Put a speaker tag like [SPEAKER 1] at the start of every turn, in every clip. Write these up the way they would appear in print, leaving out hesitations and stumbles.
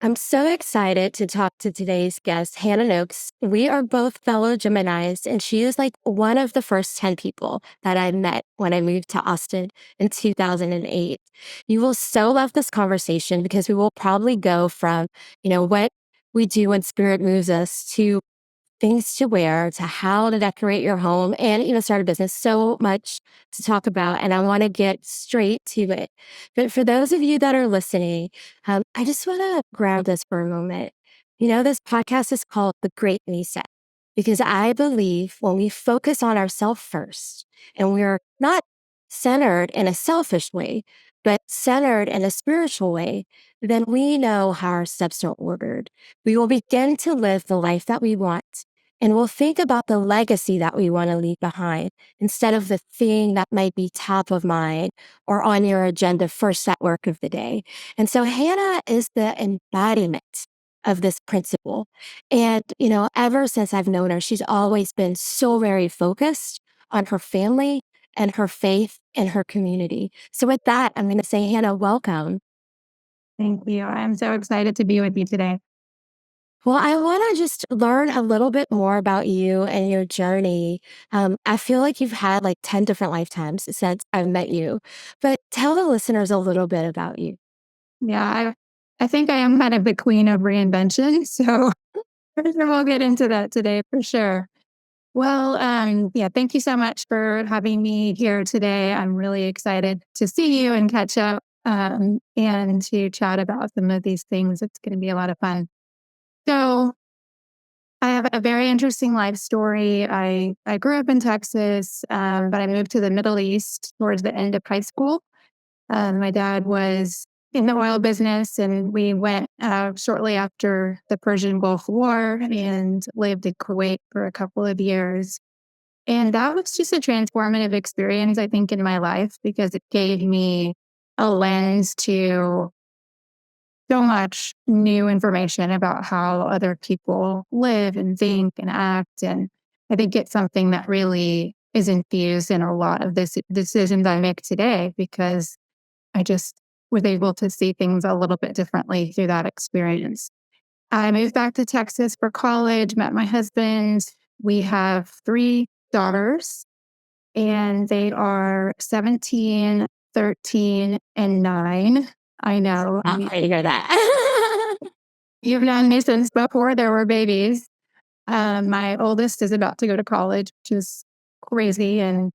[SPEAKER 1] I'm so excited to talk to today's guest, Hannah Nokes. We are both fellow Geminis, and she is like one of the first 10 people that I met when I moved to Austin in 2008. You will so love this conversation because we will probably go from, what we do when spirit moves us to things to wear to how to decorate your home and start a business. So much to talk about, and I want to get straight to it. But for those of you that are listening, I just want to grab this for a moment. This podcast is called The Great Reset because I believe when we focus on ourselves first and we're not centered in a selfish way, but centered in a spiritual way, then we know how our steps are ordered. We will begin to live the life that we want, and we'll think about the legacy that we want to leave behind instead of the thing that might be top of mind or on your agenda first at work of the day. And so Hannah is the embodiment of this principle. And, ever since I've known her, she's always been so very focused on her family and her faith and her community. So with that, I'm going to say, Hannah, welcome.
[SPEAKER 2] Thank you. I'm so excited to be with you today.
[SPEAKER 1] Well, I want to just learn a little bit more about you and your journey. I feel like you've had like 10 different lifetimes since I've met you, but tell the listeners a little bit about you.
[SPEAKER 2] Yeah, I think I am kind of the queen of reinvention. So we'll get into that today for sure. Well, yeah, thank you so much for having me here today. I'm really excited to see you and catch up and to chat about some of these things. It's going to be a lot of fun. So I have a very interesting life story. I grew up in Texas, but I moved to the Middle East towards the end of high school. My dad was in the oil business, and we went shortly after the Persian Gulf War and lived in Kuwait for a couple of years. And that was just a transformative experience, I think, in my life because it gave me a lens to so much new information about how other people live and think and act. And I think it's something that really is infused in a lot of the decisions I make today because I just was able to see things a little bit differently through that experience. I moved back to Texas for college, met my husband. We have three daughters, and they are 17, 13, and 9. I know.
[SPEAKER 1] I'm ready to hear that.
[SPEAKER 2] You've known me since before there were babies. My oldest is about to go to college, which is crazy. And,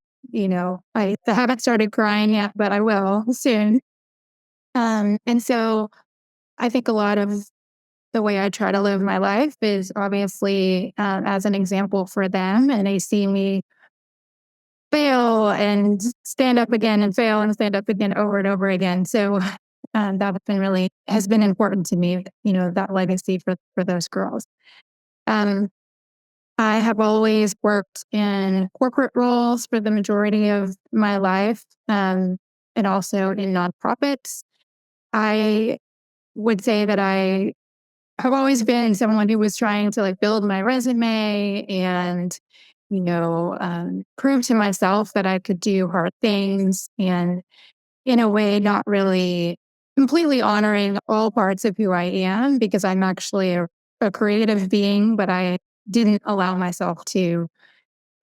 [SPEAKER 2] I haven't started crying yet, but I will soon. And so I think a lot of the way I try to live my life is obviously as an example for them. And they see me fail and stand up again and fail and stand up again over and over again. So that has been important to me, that legacy for those girls. Um, I have always worked in corporate roles for the majority of my life, and also in nonprofits. I would say that I have always been someone who was trying to build my resume and, prove to myself that I could do hard things and in a way, not really completely honoring all parts of who I am because I'm actually a creative being, but I didn't allow myself to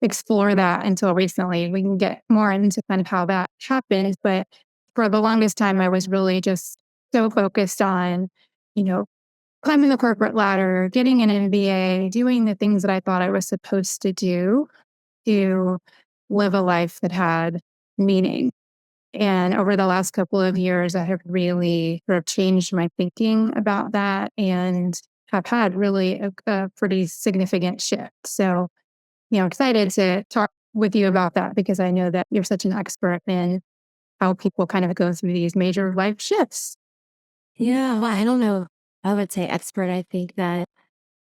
[SPEAKER 2] explore that until recently. We can get more into kind of how that happened. But for the longest time, I was really just so focused on, you know, climbing the corporate ladder, getting an MBA, doing the things that I thought I was supposed to do to live a life that had meaning. And over the last couple of years, I have really sort of changed my thinking about that and have had really a pretty significant shift. So, excited to talk with you about that because I know that you're such an expert in how people kind of go through these major life shifts.
[SPEAKER 1] Yeah, well, I don't know. I would say expert. I think that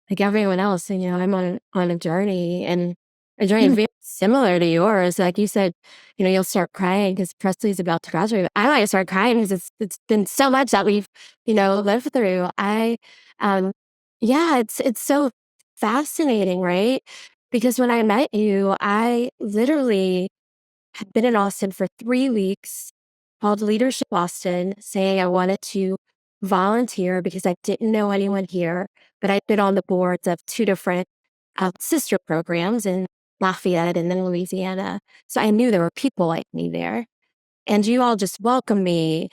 [SPEAKER 1] like everyone else, I'm on a journey, and a journey
[SPEAKER 2] Mm.
[SPEAKER 1] very similar to yours. Like you said, you'll start crying because Presley's about to graduate. I might start crying because it's been so much that we've, lived through. Yeah, it's so fascinating, right? Because when I met you, I literally had been in Austin for 3 weeks, called Leadership Austin, saying I wanted to volunteer because I didn't know anyone here, but I'd been on the boards of two different sister programs in Lafayette and then Louisiana. So I knew there were people like me there. And you all just welcomed me.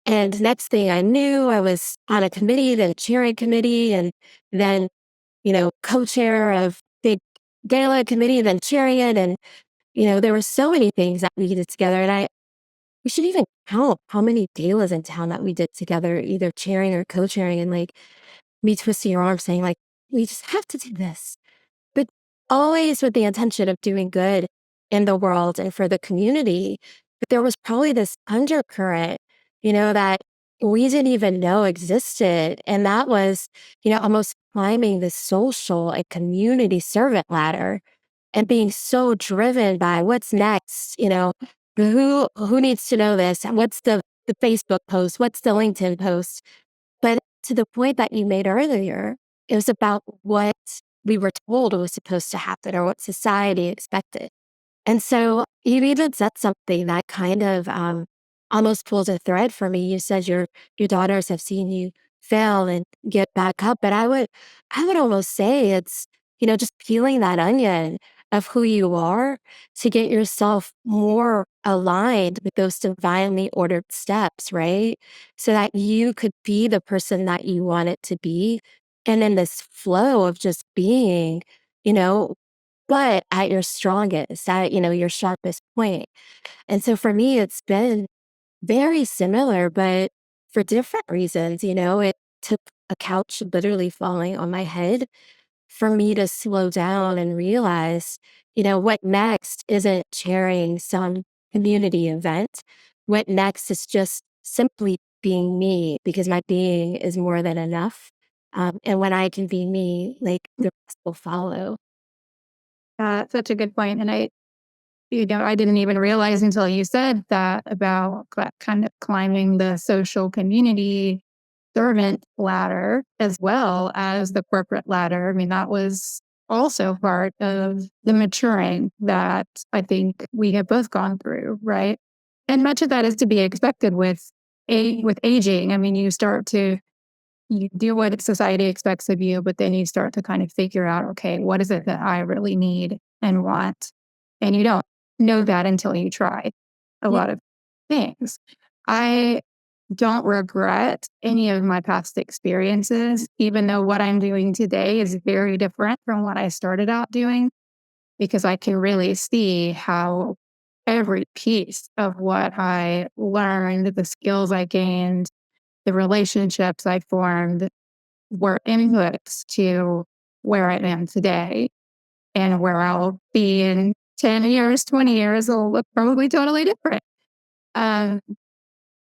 [SPEAKER 1] And next thing I knew, I was on a committee, then chairing committee, and then, co-chair of big gala committee, then chairing it. And, there were so many things that we did together. And we should even count how many galas in town that we did together, either chairing or co-chairing, and like me twisting your arm saying, like, we just have to do this. But always with the intention of doing good in the world and for the community. But there was probably this undercurrent, that we didn't even know existed. And that was, almost climbing the social and community servant ladder and being so driven by what's next, who needs to know this? And what's the Facebook post? What's the LinkedIn post? But to the point that you made earlier, it was about what we were told was supposed to happen or what society expected. And so you even said something that kind of almost pulled a thread for me. You said your daughters have seen you fail and get back up, but I would almost say it's just peeling that onion of who you are to get yourself more aligned with those divinely ordered steps, right? So that you could be the person that you want it to be, and in this flow of just being, you know, but at your strongest, at, your sharpest point. And so for me, it's been very similar, but for different reasons. It took a couch literally falling on my head for me to slow down and realize, what next isn't chairing some community event. What next is just simply being me because my being is more than enough. And when I can be me, like the rest will follow.
[SPEAKER 2] Such a good point. And I didn't even realize until you said that about kind of climbing the social community servant ladder as well as the corporate ladder. I mean, that was also part of the maturing that I think we have both gone through, right? And much of that is to be expected with aging. I mean, you do what society expects of you, but then you start to kind of figure out, okay, what is it that I really need and want? And you don't know that until you try a
[SPEAKER 1] Yeah.
[SPEAKER 2] lot of things. I don't regret any of my past experiences, even though what I'm doing today is very different from what I started out doing, because I can really see how every piece of what I learned, the skills I gained, the relationships I formed were inputs to where I am today, and where I'll be in 10 years, 20 years will look probably totally different. Um,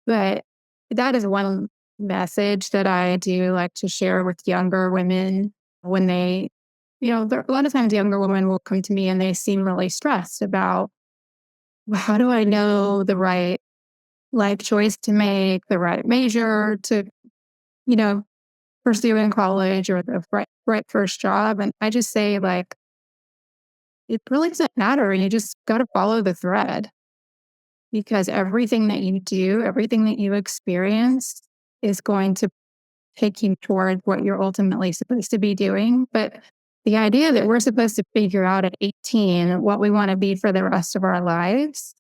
[SPEAKER 2] but that is one message that I do like to share with younger women when a lot of times younger women will come to me and they seem really stressed about, "Well, how do I know the right life choice to make, the right major to, you know, pursue in college or the right first job?" And I just say, like, it really doesn't matter. You just got to follow the thread, because everything that you do, everything that you experience is going to take you toward what you're ultimately supposed to be doing. But the idea that we're supposed to figure out at 18 what we want to be for the rest of our lives,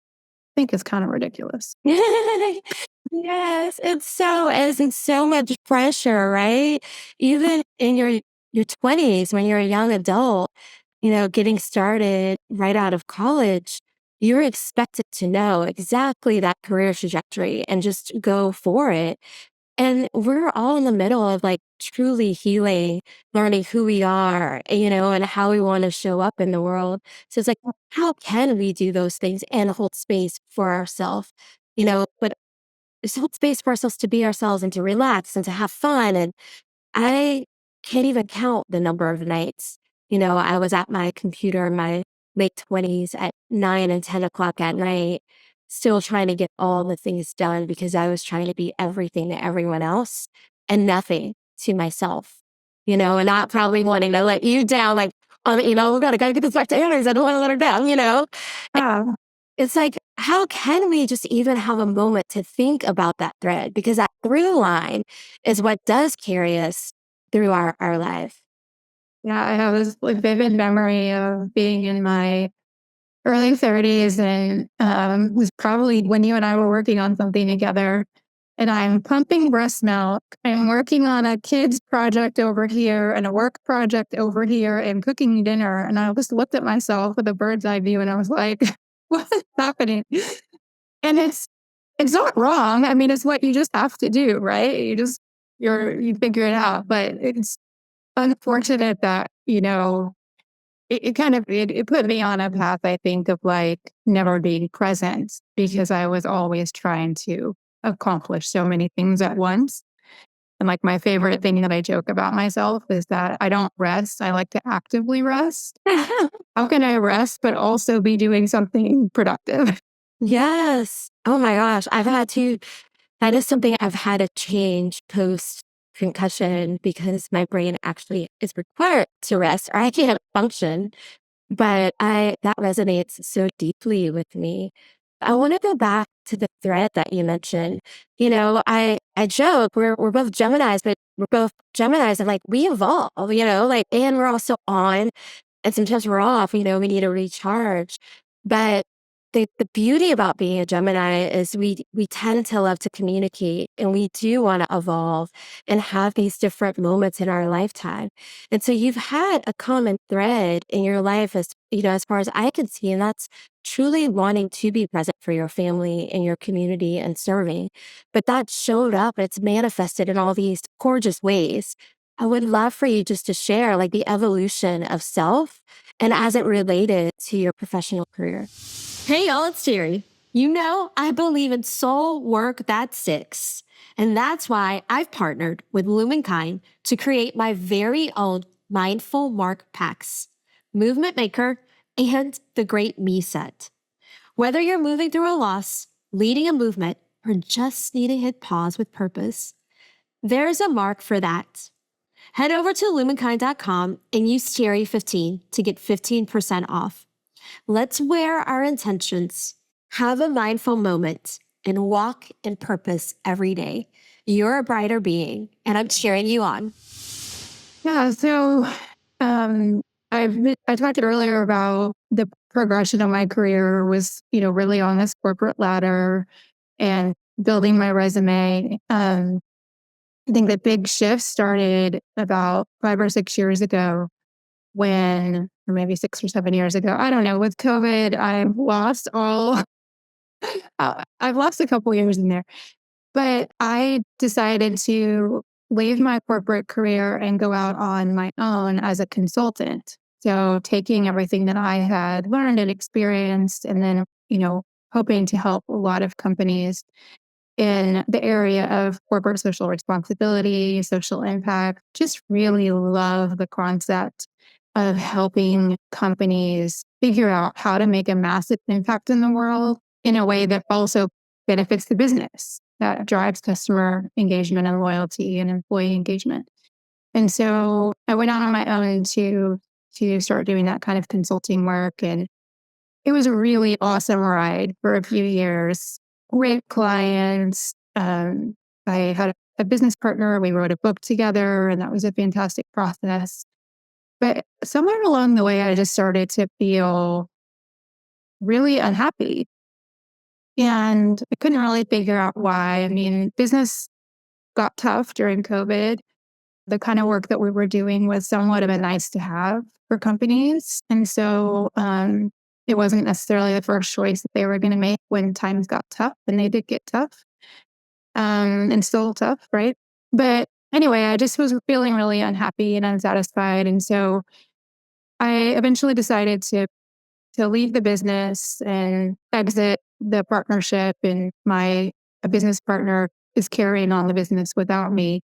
[SPEAKER 2] I think is kind of ridiculous.
[SPEAKER 1] Yes, it's so is and so much pressure, right? Even in your 20s when you're a young adult, getting started right out of college, you're expected to know exactly that career trajectory and just go for it. And we're all in the middle of like truly healing, learning who we are, and how we want to show up in the world. So it's like, how can we do those things and hold space for ourselves? But just hold space for ourselves to be ourselves and to relax and to have fun. And I can't even count the number of nights, I was at my computer in my late 20s at 9 and 10 o'clock at night, still trying to get all the things done because I was trying to be everything to everyone else and nothing to myself, and not probably wanting to let you down. Like, we gotta get this back to Aries. I don't want to let her down.
[SPEAKER 2] Ah,
[SPEAKER 1] it's like, how can we just even have a moment to think about that thread? Because that through line is what does carry us through our life.
[SPEAKER 2] Yeah, I have this like vivid memory of being in my early 30s and was probably when you and I were working on something together. And I'm pumping breast milk. I'm working on a kids project over here and a work project over here and cooking dinner. And I just looked at myself with a bird's eye view and I was like, what is happening? And it's not wrong. I mean, it's what you just have to do, right? You figure it out. But it's unfortunate that, it put me on a path, I think, of like never being present because I was always trying to accomplish so many things at once. And like my favorite thing that I joke about myself is that I don't rest. I like to actively rest. How can I rest, but also be doing something productive?
[SPEAKER 1] Yes. Oh my gosh. That is something I've had to change post concussion because my brain actually is required to rest or I can't function. But that resonates so deeply with me. I want to go back to the thread that you mentioned. I joke we're both Geminis, but we're both Geminis and like we evolve, like and we're also on and sometimes we're off, we need to recharge. But the beauty about being a Gemini is we tend to love to communicate and we do want to evolve and have these different moments in our lifetime. And so you've had a common thread in your life as far as I can see, and that's truly wanting to be present for your family and your community and serving. But that showed up, it's manifested in all these gorgeous ways. I would love for you just to share like the evolution of self and as it related to your professional career. Hey, y'all, it's Terri. I believe in soul work that sticks. And that's why I've partnered with Lumenkind to create my very own mindful mark packs, Movement Maker, and the Great Me Set. Whether you're moving through a loss, leading a movement, or just needing to hit pause with purpose, there's a mark for that. Head over to lumenkind.com and use Terri15 to get 15% off. Let's wear our intentions, have a mindful moment, and walk in purpose every day. You're a brighter being, and I'm cheering you on.
[SPEAKER 2] Yeah. So I talked earlier about the progression of my career was, really on this corporate ladder and building my resume. I think the big shift started about 5 or 6 years ago or maybe 6 or 7 years ago. I don't know. With COVID, I've lost a couple years in there, but I decided to leave my corporate career and go out on my own as a consultant. So taking everything that I had learned and experienced and then, hoping to help a lot of companies in the area of corporate social responsibility, social impact, just really love the concept of helping companies figure out how to make a massive impact in the world in a way that also benefits the business, that drives customer engagement and loyalty and employee engagement. And so I went out on my own to start doing that kind of consulting work. And it was a really awesome ride for a few years. Great clients. I had a business partner. We wrote a book together, and that was a fantastic process. But somewhere along the way, I just started to feel really unhappy. And I couldn't really figure out why. I mean, business got tough during COVID. The kind of work that we were doing was somewhat of a nice to have for companies. And so it wasn't necessarily the first choice that they were going to make when times got tough, and they did get tough and still tough, right? But anyway, I just was feeling really unhappy and unsatisfied. And so I eventually decided to leave the business and exit the partnership. And my a business partner is carrying on the business without me.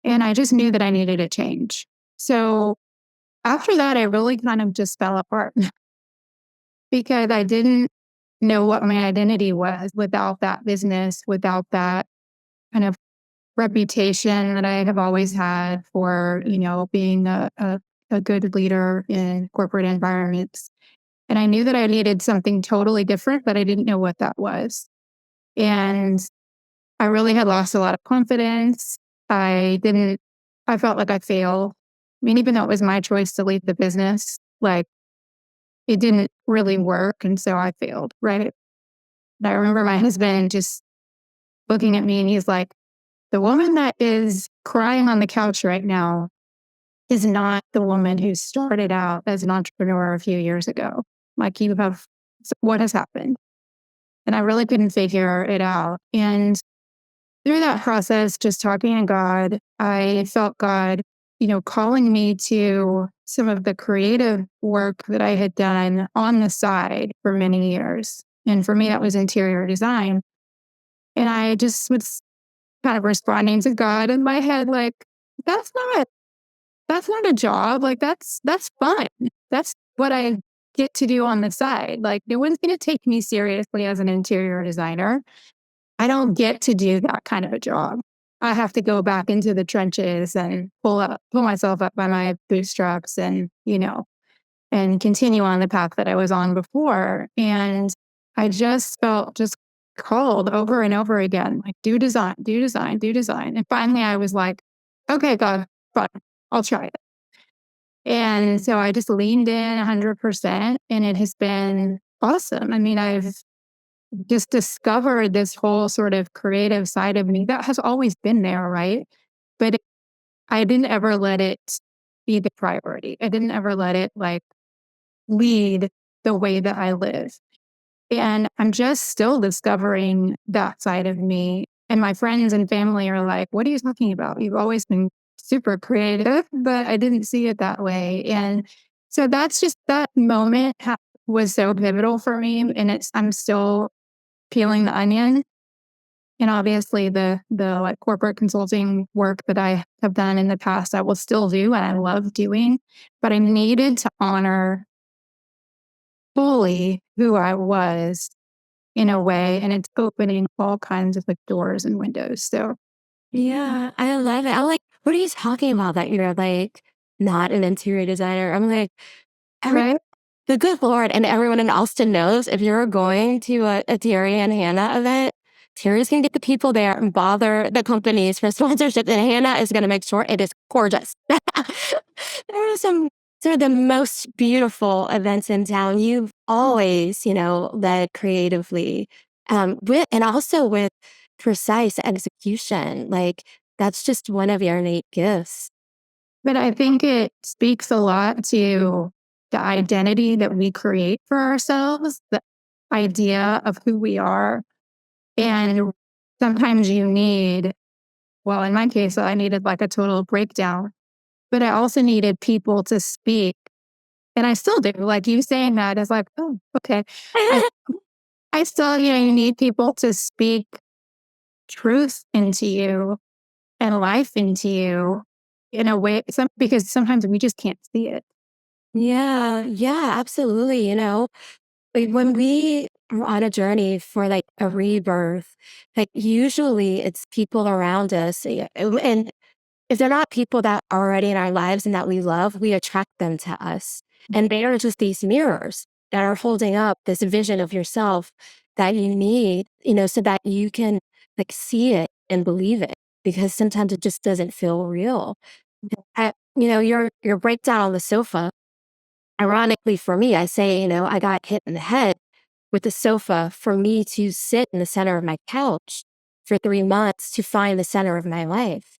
[SPEAKER 2] And I just knew that I needed a change. So after that, I really kind of just fell apart because I didn't know what my identity was without that business, without that kind of reputation that I have always had for, being a good leader in corporate environments. And I knew that I needed something totally different, but I didn't know what that was. And I really had lost a lot of confidence. I didn't, I felt like I failed. I mean, even though it was my choice to leave the business, like it didn't really work. And so I failed, right? And I remember my husband just looking at me and he's like, the woman that is crying on the couch right now is not the woman who started out as an entrepreneur a few years ago. Like you have, what has happened? And I really couldn't figure it out. And through that process, just talking to God, I felt God, calling me to some of the creative work that I had done on the side for many years. And for me, that was interior design. And I just was kind of responding to God in my head, like, that's not that's not a job. Like that's fun. That's what I get to do on the side. Like no one's going to take me seriously as an interior designer. I don't get to do that kind of a job. I have to go back into the trenches and pull myself up by my bootstraps and continue on the path that I was on before. And I just felt just called over and over again, like do design, do design, do design. And finally I was like, okay, God, fine, I'll try it. And so I just leaned in 100% and it has been awesome. I mean, I've just discovered this whole sort of creative side of me that has always been there, right? But I didn't ever let it be the priority. I didn't ever let it like lead the way that I live. And I'm just still discovering that side of me. And my friends and family are like, what are you talking about? You've always been super creative, but I didn't see it that way. And so that's just that moment was so pivotal for me. And I'm still peeling the onion. And obviously the like corporate consulting work that I have done in the past, I will still do and I love doing, but I needed to honor fully who I was in a way, and it's opening all kinds of like doors and windows. So
[SPEAKER 1] Yeah, I love it. I'm like, what are you talking about that you're like not an interior designer? I'm like, every
[SPEAKER 2] right.
[SPEAKER 1] the good Lord and everyone in Austin knows if you're going to a Terri and Hannah event, Terry's gonna get the people there and bother the companies for sponsorship, and Hannah is gonna make sure it is gorgeous. There are some sort of the most beautiful events in town. You've always, led creatively, with and also with precise execution. Like that's just one of your innate gifts.
[SPEAKER 2] But I think it speaks a lot to the identity that we create for ourselves, the idea of who we are. And sometimes you need, well, in my case, I needed like a total breakdown, but I also needed people to speak. And I still do. Like you saying that is like, oh, okay. I I still, you need people to speak truth into you and life into you in a way, because sometimes we just can't see it.
[SPEAKER 1] Yeah, yeah, absolutely. Like when we are on a journey for like a rebirth, like usually it's people around us. And if they're not people that are already in our lives and that we love, we attract them to us. And they are just these mirrors that are holding up this vision of yourself that you need, so that you can like see it and believe it. Because sometimes it just doesn't feel real. Your breakdown on the sofa. Ironically for me, I say, I got hit in the head with the sofa for me to sit in the center of my couch for 3 months to find the center of my life.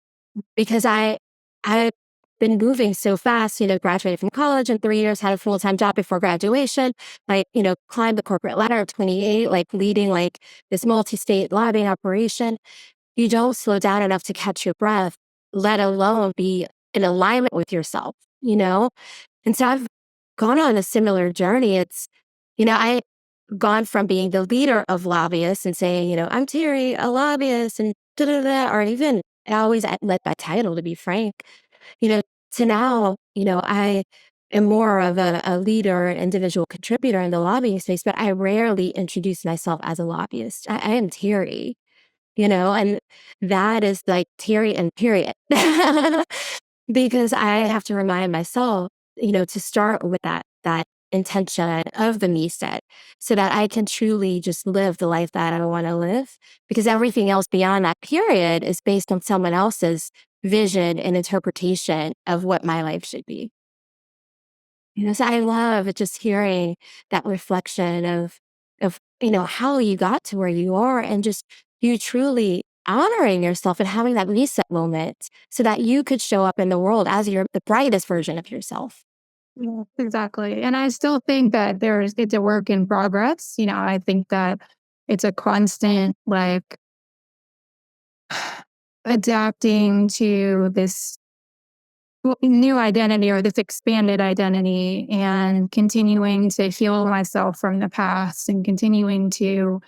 [SPEAKER 1] Because I've been moving so fast, graduated from college in 3 years, had a full-time job before graduation, like, climbed the corporate ladder at 28, like leading like this multi-state lobbying operation. You don't slow down enough to catch your breath, let alone be in alignment with yourself. And so I've gone on a similar journey. I've gone from being the leader of lobbyists and saying, I'm Terri, a lobbyist, and da da da, or even I always led by title, to be frank, you know, to now, I am more of a leader, individual contributor in the lobbying space, but I rarely introduce myself as a lobbyist. I am Terri, and that is like Terri and period. Because I have to remind myself, to start with that intention of the me set so that I can truly just live the life that I want to live. Because everything else beyond that period is based on someone else's vision and interpretation of what my life should be. So I love just hearing that reflection of how you got to where you are and just you truly honoring yourself and having that reset moment so that you could show up in the world as the brightest version of yourself.
[SPEAKER 2] Yeah, exactly. And I still think that it's a work in progress. I think that it's a constant like adapting to this new identity or this expanded identity and continuing to heal myself from the past and continuing to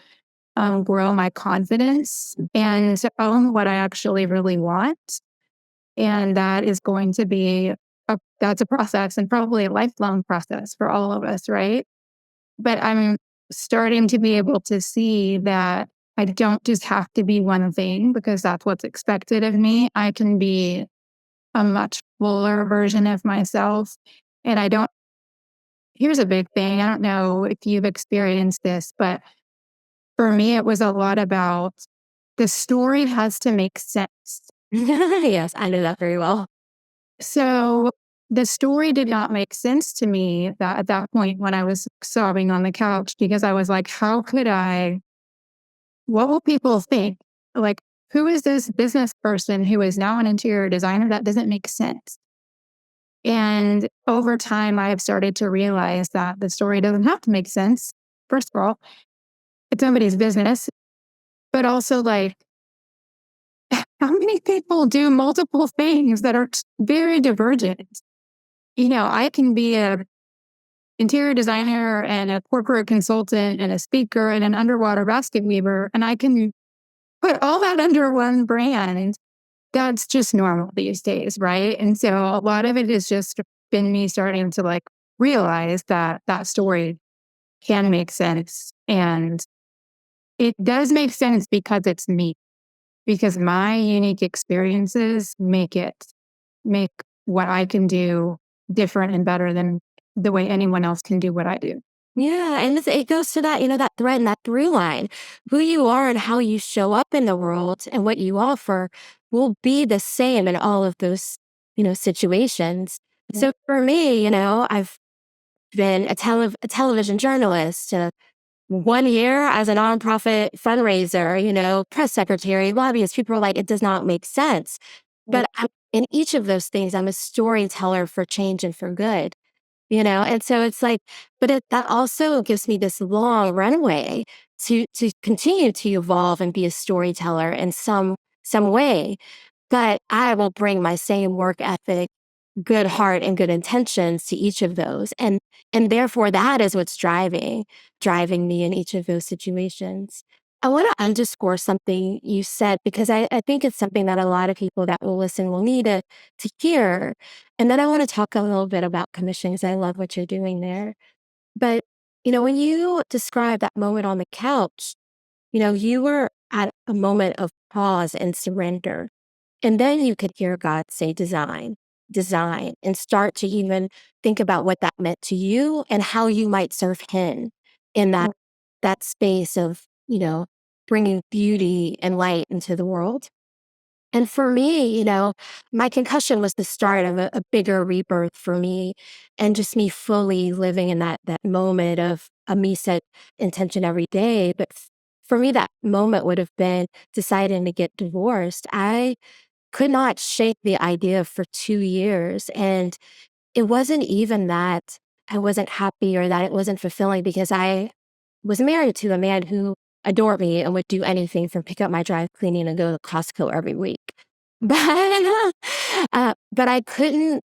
[SPEAKER 2] grow my confidence and to own what I actually really want. And that is going to be that's a process and probably a lifelong process for all of us, right? But I'm starting to be able to see that I don't just have to be one thing because that's what's expected of me. I can be a much fuller version of myself. And here's a big thing. I don't know if you've experienced this, but for me, it was a lot about the story has to make sense.
[SPEAKER 1] Yes, I know that very well.
[SPEAKER 2] So the story did not make sense to me at that point when I was sobbing on the couch because I was like, what will people think? Like, who is this business person who is now an interior designer? That doesn't make sense. And over time, I have started to realize that the story doesn't have to make sense. First of all, it's somebody's business, but also like, how many people do multiple things that are very divergent? I can be a interior designer and a corporate consultant and a speaker and an underwater basket weaver, and I can put all that under one brand. That's just normal these days, right? And so a lot of it has just been me starting to like realize that that story can make sense. And it does make sense because it's me, because my unique experiences make what I can do different and better than the way anyone else can do what I do.
[SPEAKER 1] Yeah, and it goes to that thread and that through line. Who you are and how you show up in the world and what you offer will be the same in all of those situations.
[SPEAKER 2] Yeah.
[SPEAKER 1] So for me I've been a television journalist, 1 year as a nonprofit fundraiser press secretary, lobbyist. People are like, it does not make sense. But in each of those things, I'm a storyteller for change and for good. And so it's like, but that also gives me this long runway to continue to evolve and be a storyteller in some way. But I will bring my same work ethic, good heart, and good intentions to each of those. And therefore that is what's driving me in each of those situations. I want to underscore something you said because I think it's something that a lot of people that will listen will need to hear. And then I want to talk a little bit about commissions. I love what you're doing there. But when you describe that moment on the couch you were at a moment of pause and surrender. And then you could hear God say, design, design, and start to even think about what that meant to you and how you might serve Him in that space of bringing beauty and light into the world. And for me my concussion was the start of a bigger rebirth for me and just me fully living in that moment of a me set intention every day. But for me, that moment would have been deciding to get divorced. I could not shake the idea for 2 years. And it wasn't even that I wasn't happy or that it wasn't fulfilling because I was married to a man who adored me and would do anything from pick up my dry cleaning and go to Costco every week. But I couldn't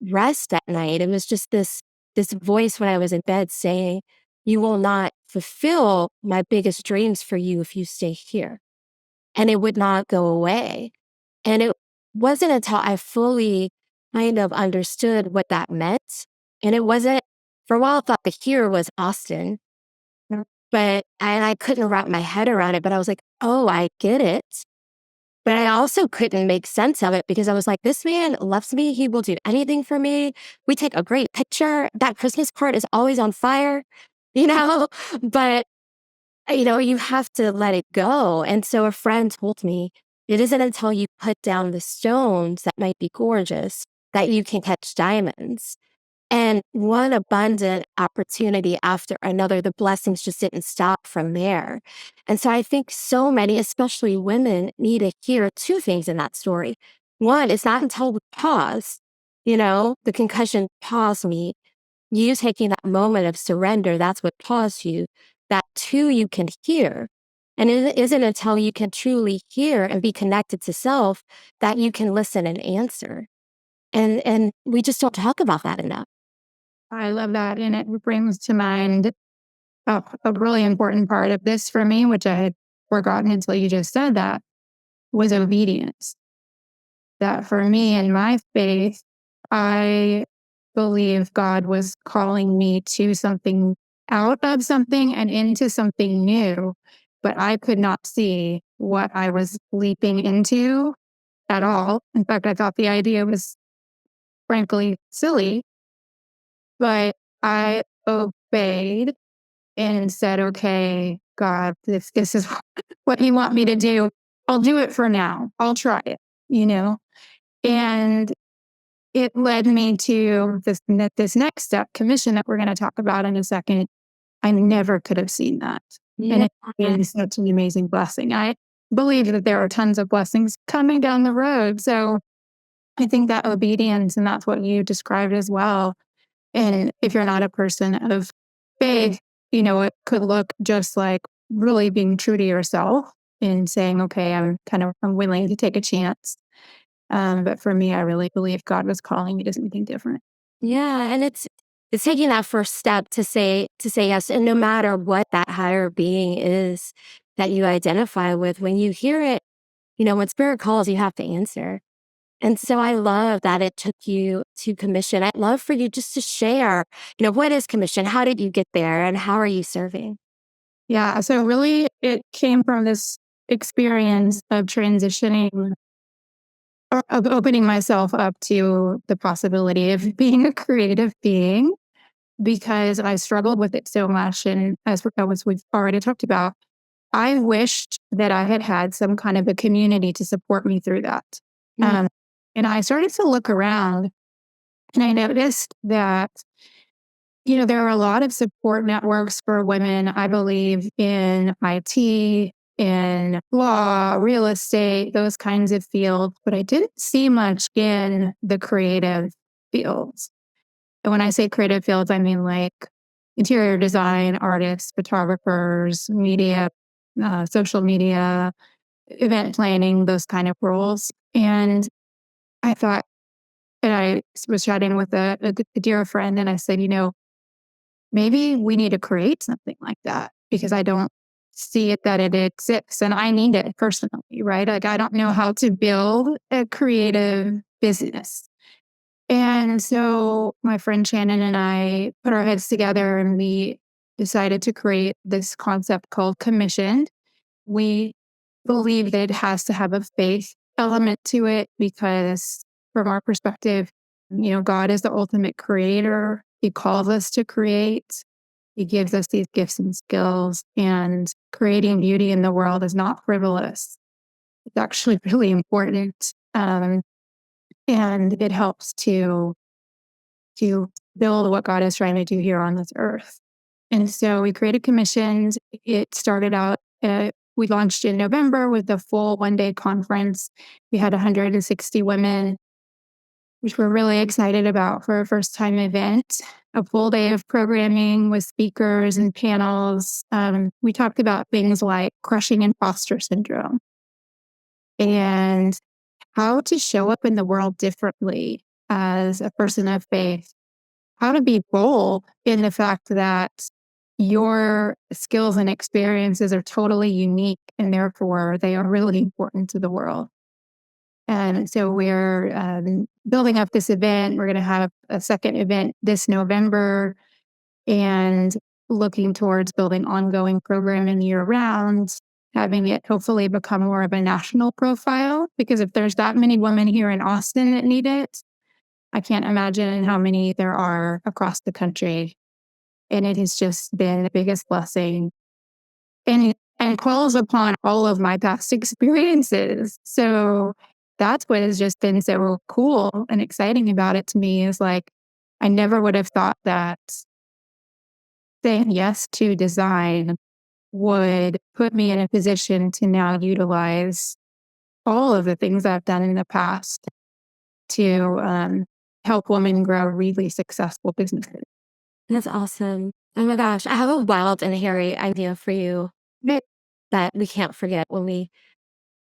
[SPEAKER 1] rest at night. It was just this voice when I was in bed saying, "You will not fulfill my biggest dreams for you if you stay here." And it would not go away. And it wasn't until I fully kind of understood what that meant. And it wasn't, for a while, I thought the here was Austin,
[SPEAKER 2] Yeah.
[SPEAKER 1] and I couldn't wrap my head around it. But I was like, oh, I get it. But I also couldn't make sense of it because I was like, this man loves me. He will do anything for me. We take a great picture. That Christmas card is always on fire, you know? But, you have to let it go. And so a friend told me, it isn't until you put down the stones that might be gorgeous that you can catch diamonds. And one abundant opportunity after another, the blessings just didn't stop from there. And so I think so many, especially women, need to hear two things in that story. One, it's not until we pause, the concussion paused me. You taking that moment of surrender, that's what paused you. That too, you can hear. And it isn't until you can truly hear and be connected to self that you can listen and answer. And we just don't talk about that enough.
[SPEAKER 2] I love that. And it brings to mind a really important part of this for me, which I had forgotten until you just said that, was obedience. That for me in my faith, I believe God was calling me to something, out of something and into something new, but I could not see what I was leaping into at all. In fact, I thought the idea was frankly silly, but I obeyed and said, okay, God, if this is what you want me to do, I'll do it for now. I'll try it, you know? And it led me to this next step, commission, that we're going to talk about in a second. I never could have seen that. And
[SPEAKER 1] Yeah.
[SPEAKER 2] it is such an amazing blessing. I believe that there are tons of blessings coming down the road. So I think that obedience, and that's what you described as well. And if you're not a person of faith, it could look just like really being true to yourself and saying, okay, I'm willing to take a chance. But for me, I really believe God was calling me to something different.
[SPEAKER 1] Yeah, and it's taking that first step to say yes, and no matter what that higher being is that you identify with, when you hear it, when spirit calls, you have to answer. And so I love that it took you to commission. I'd love for you just to share, what is commission? How did you get there? And how are you serving?
[SPEAKER 2] Yeah. So really, it came from this experience of transitioning, or of opening myself up to the possibility of being a creative being, because I struggled with it so much. And as we've already talked about, I wished that I had had some kind of a community to support me through that.
[SPEAKER 1] Mm,
[SPEAKER 2] Um, and I started to look around, and I noticed that, there are a lot of support networks for women, I believe, in IT, in law, real estate, those kinds of fields, but I didn't see much in the creative fields. And when I say creative fields, I mean like interior design, artists, photographers, media, social media, event planning, those kind of roles. And I thought, and I was chatting with a dear friend, and I said, maybe we need to create something like that, because I don't see it that it exists, and I need it personally, right? Like, I don't know how to build a creative business. And so my friend Shannon and I put our heads together, and we decided to create this concept called commissioned. We believe that it has to have a faith element to it, because from our perspective, God is the ultimate creator. He calls us to create. He gives us these gifts and skills, and creating beauty in the world is not frivolous. It's actually really important. And it helps to build what God is trying to do here on this earth. And so we created commissions. It started out, we launched in November with a full 1-day conference. We had 160 women, which we're really excited about for a first time event. A full day of programming with speakers and panels. We talked about things like crushing imposter syndrome and how to show up in the world differently as a person of faith, how to be bold in the fact that your skills and experiences are totally unique, and therefore they are really important to the world. And so we're building up this event. We're going to have a second event this November, and looking towards building ongoing programming year round. having it hopefully become more of a national profile. Because if there's that many women here in Austin that need it, I can't imagine how many there are across the country. And it has just been the biggest blessing and calls upon all of my past experiences. So that's what has just been so cool and exciting about it to me is like, I never would have thought that saying yes to design would put me in a position to now utilize all of the things I've done in the past to help women grow really successful businesses.
[SPEAKER 1] That's awesome. Oh my gosh, I have a wild and hairy idea for you that we can't forget when we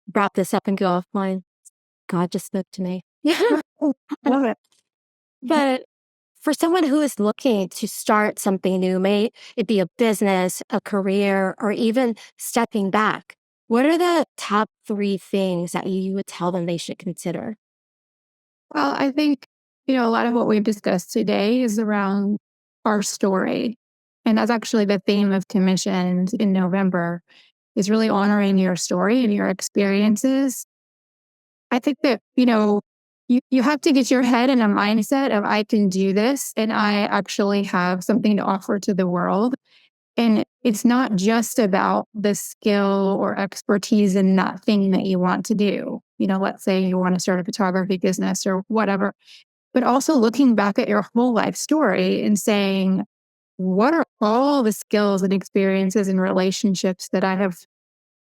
[SPEAKER 1] brought this up and go offline. God just spoke to me.
[SPEAKER 2] Love it.
[SPEAKER 1] But for someone who is looking to start something new, may it be a business, a career, or even stepping back, what are the top three things that you would tell them they should consider?
[SPEAKER 2] Well, I think, a lot of what we've discussed today is around our story. And that's actually the theme of commissions in November is really honoring your story and your experiences. I think that, you have to get your head in a mindset of I can do this and I actually have something to offer to the world. And it's not just about the skill or expertise in that thing that you want to do. Let's say you want to start a photography business or whatever, but also looking back at your whole life story and saying, what are all the skills and experiences and relationships that I have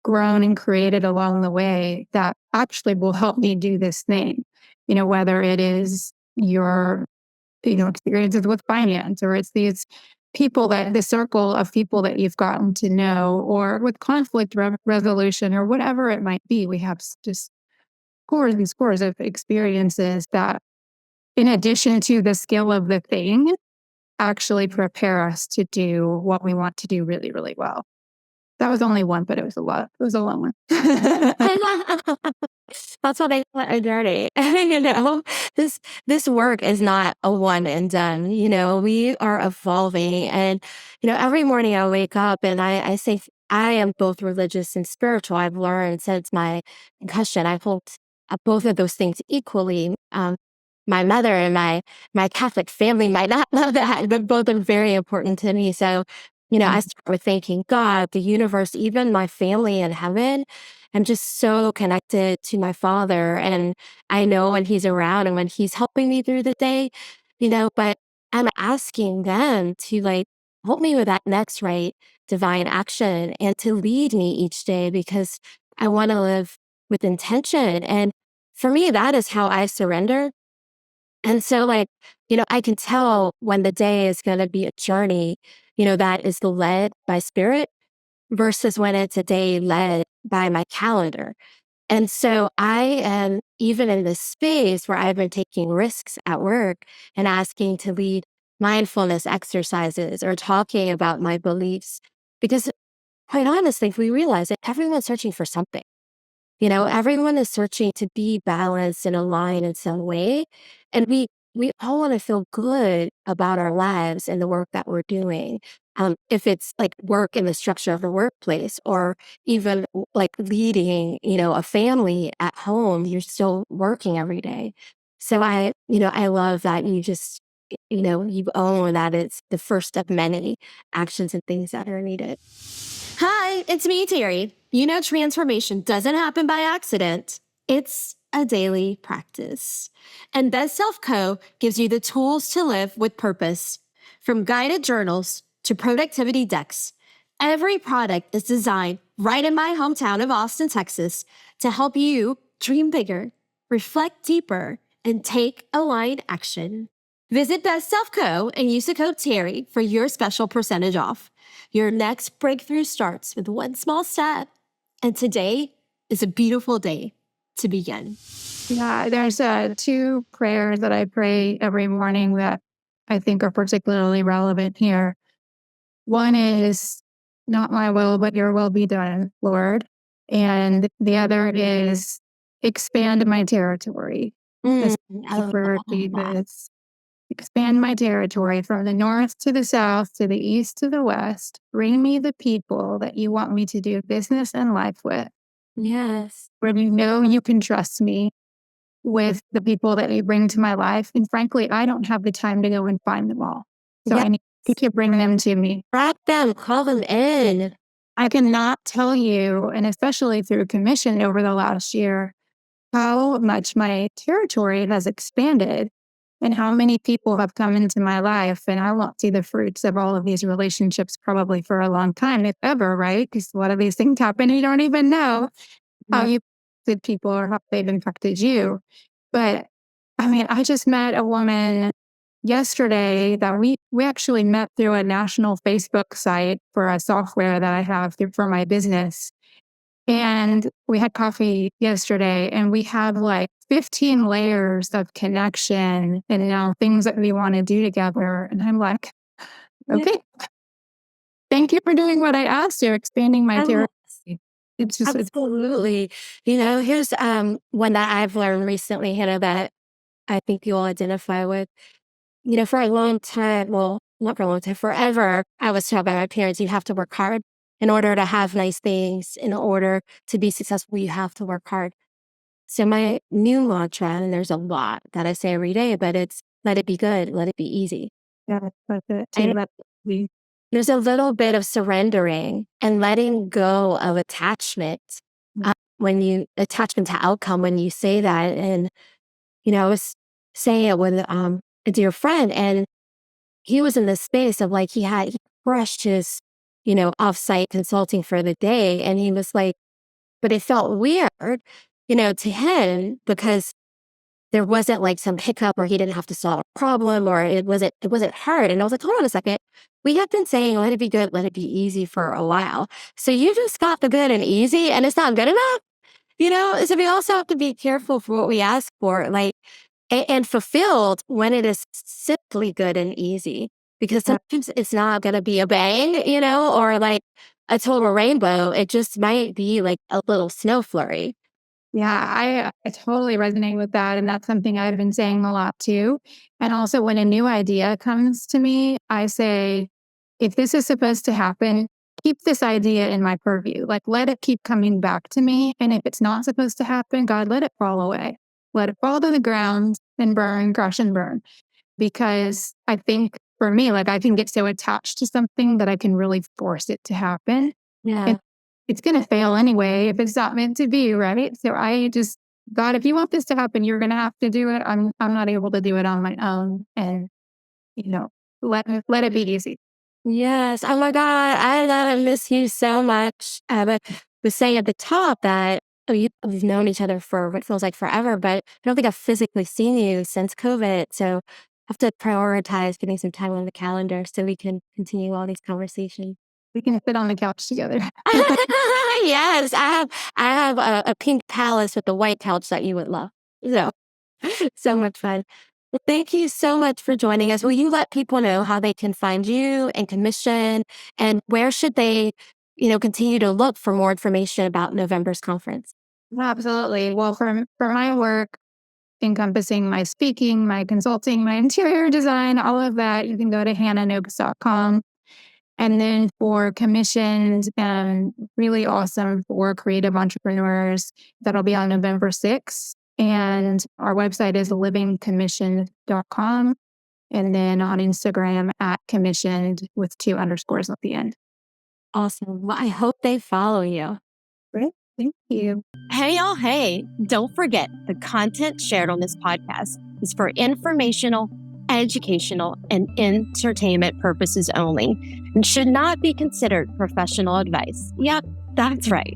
[SPEAKER 2] grown and created along the way that actually will help me do this thing? Whether it is your experiences with finance, or it's these people the circle of people that you've gotten to know, or with conflict resolution, or whatever it might be. We have just scores and scores of experiences that, in addition to the skill of the thing, actually prepare us to do what we want to do really, really well. That was only one, but it was a lot. It was a long one.
[SPEAKER 1] That's what I call a journey. This work is not a one and done. We are evolving, and every morning I wake up and I say I am both religious and spiritual. I've learned since my concussion. I hold both of those things equally. My mother and my Catholic family might not know that, but both are very important to me. So, I start with thanking God, the universe, even my family in heaven. I'm just so connected to my father, and I know when he's around and when he's helping me through the day, but I'm asking them to help me with that next right divine action and to lead me each day because I want to live with intention. And for me, that is how I surrender. And so, I can tell when the day is going to be a journey, that is led by spirit versus when it's a day led by my calendar. And so I am even in this space where I've been taking risks at work and asking to lead mindfulness exercises or talking about my beliefs. Because quite honestly, if we realize that everyone's searching for something. Everyone is searching to be balanced and aligned in some way. And we all want to feel good about our lives and the work that we're doing. If it's like work in the structure of the workplace or even like leading, a family at home, you're still working every day. So I love that you just, you own that it's the first of many actions and things that are needed. Hi, it's me, Terry. Transformation doesn't happen by accident. It's a daily practice. And Best Self Co. gives you the tools to live with purpose. From guided journals to productivity decks, every product is designed right in my hometown of Austin, Texas, to help you dream bigger, reflect deeper, and take aligned action. Visit Best Self Co. and use the code Terry for your special percentage off. Your next breakthrough starts with one small step, and today is a beautiful day to begin.
[SPEAKER 2] Yeah, there's two prayers that I pray every morning that I think are particularly relevant here. One is, not my will, but your will be done, Lord. And the other is, expand my territory. This prayer would be this. expand my territory from the north to the south, to the east to the west. Bring me the people that you want me to do business and life with,
[SPEAKER 1] Yes.
[SPEAKER 2] where you know you can trust me with the people that you bring to my life. And frankly, I don't have the time to go and find them all. So
[SPEAKER 1] Yes.
[SPEAKER 2] I need you to bring them to me.
[SPEAKER 1] Track them, call them in.
[SPEAKER 2] I cannot tell you, and especially through commission over the last year, how much my territory has expanded and how many people have come into my life. And I won't see the fruits of all of these relationships probably for a long time, if ever, right? Because a lot of these things happen, and you don't even know how
[SPEAKER 1] Yeah.
[SPEAKER 2] you affected people or how they've impacted you. But I mean, I just met a woman yesterday that we actually met through a national Facebook site for a software that I have for my business. And we had coffee yesterday, and we have like 15 layers of connection and things that we want to do together. And I'm like,
[SPEAKER 1] Yeah.
[SPEAKER 2] okay, thank you for doing what I asked you, expanding my
[SPEAKER 1] Oh,
[SPEAKER 2] territory. It's just,
[SPEAKER 1] absolutely. Here's one that I've learned recently, Hannah, that I think you'll identify with. For a long time, well, not for a long time, forever, I was taught by my parents, you have to work hard in order to have nice things, in order to be successful, you have to work hard. So my new mantra, and there's a lot that I say every day, but it's let it be good, let it be easy.
[SPEAKER 2] yeah, that's it too.
[SPEAKER 1] And there's a little bit of surrendering and letting go of attachment attachment to outcome when you say that. And, I was saying it with a dear friend, and he was in this space of like, he crushed his, offsite consulting for the day. And he was like, but it felt weird, to him because there wasn't like some hiccup or he didn't have to solve a problem or it wasn't hard. And I was like, hold on a second. We have been saying, let it be good, let it be easy for a while. So you just got the good and easy and it's not good enough, So we also have to be careful for what we ask for, like, and fulfilled when it is simply good and easy, because sometimes it's not going to be a bang, or like a total rainbow. It just might be like a little snow flurry.
[SPEAKER 2] Yeah, I totally resonate with that. And that's something I've been saying a lot too. And also, when a new idea comes to me, I say, if this is supposed to happen, keep this idea in my purview. Like, let it keep coming back to me. And if it's not supposed to happen, God, let it fall away. Let it fall to the ground and burn, crush and burn. Because I think for me, like, I can get so attached to something that I can really force it to happen.
[SPEAKER 1] Yeah.
[SPEAKER 2] It's going to fail anyway if it's not meant to be, right? So I just, God, if you want this to happen, you're going to have to do it. I'm not able to do it on my own, and let it be easy.
[SPEAKER 1] Yes. Oh my God. I miss you so much. But was saying at the top that we've known each other for what feels like forever, but I don't think I've physically seen you since COVID. So I have to prioritize getting some time on the calendar so we can continue all these conversations.
[SPEAKER 2] We can sit on the couch together.
[SPEAKER 1] Yes, I have a pink palace with a white couch that you would love. So, so much fun. Well, thank you so much for joining us. Will you let people know how they can find you and commission, and where should they, continue to look for more information about November's conference?
[SPEAKER 2] Absolutely. Well, for my work, encompassing my speaking, my consulting, my interior design, all of that, you can go to hannah.nokes.com. And then for commissions and really awesome for creative entrepreneurs, that'll be on November 6th. And our website is livingcommissioned.com. And then on Instagram @commissioned with 2 underscores at the end.
[SPEAKER 1] Awesome. Well, I hope they follow you.
[SPEAKER 2] Great. Thank you.
[SPEAKER 3] Hey, y'all. Hey, don't forget the content shared on this podcast is for informational, educational, and entertainment purposes only and should not be considered professional advice. Yep, that's right.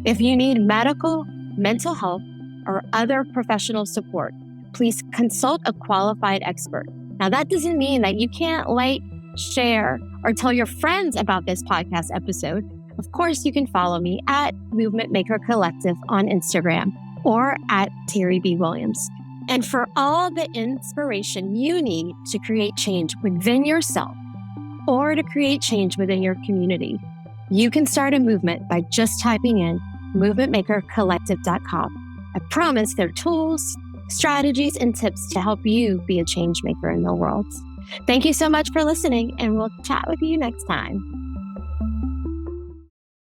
[SPEAKER 3] If you need medical, mental health, or other professional support, please consult a qualified expert. Now, that doesn't mean that you can't like, share, or tell your friends about this podcast episode. Of course, you can follow me at Movement Maker Collective on Instagram or at Terri B. Williams. And for all the inspiration you need to create change within yourself or to create change within your community, you can start a movement by just typing in movementmakercollective.com. I promise their tools, strategies, and tips to help you be a change maker in the world. Thank you so much for listening, and we'll chat with you next time.